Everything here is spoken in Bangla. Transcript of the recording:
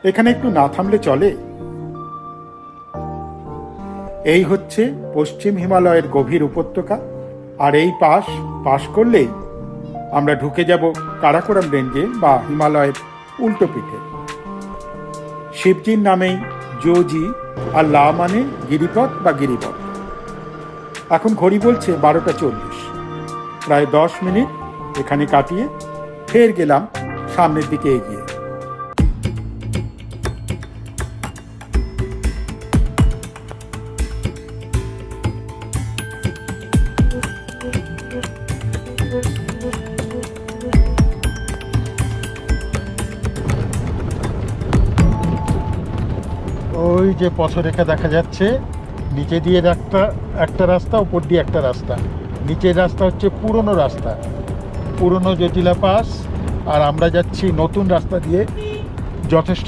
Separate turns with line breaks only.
এখানে একটু না থামলে চলে? এই হচ্ছে পশ্চিম হিমালয়ের গভীর উপত্যকা, আর এই পাশ করলেই আমরা ঢুকে যাব কারাকোরাম রেঞ্জে বা হিমালয়ের উল্টো পিঠে। শিবজির নামেই যোজি, আর লা মানে গিরিপথ বা গিরিপথ। এখন ঘড়ি বলছে 12:40। প্রায় 10 মিনিট এখানে কাটিয়ে ফের গেলাম সামনের দিকে এগিয়ে। ওই যে পথরেখা দেখা যাচ্ছে, নিচে দিয়ে একটা রাস্তা, উপর দিয়ে একটা রাস্তা। নিচের রাস্তা হচ্ছে পুরনো রাস্তা, পুরনো জটিলা পাস, আর আমরা যাচ্ছি নতুন রাস্তা দিয়ে, যথেষ্ট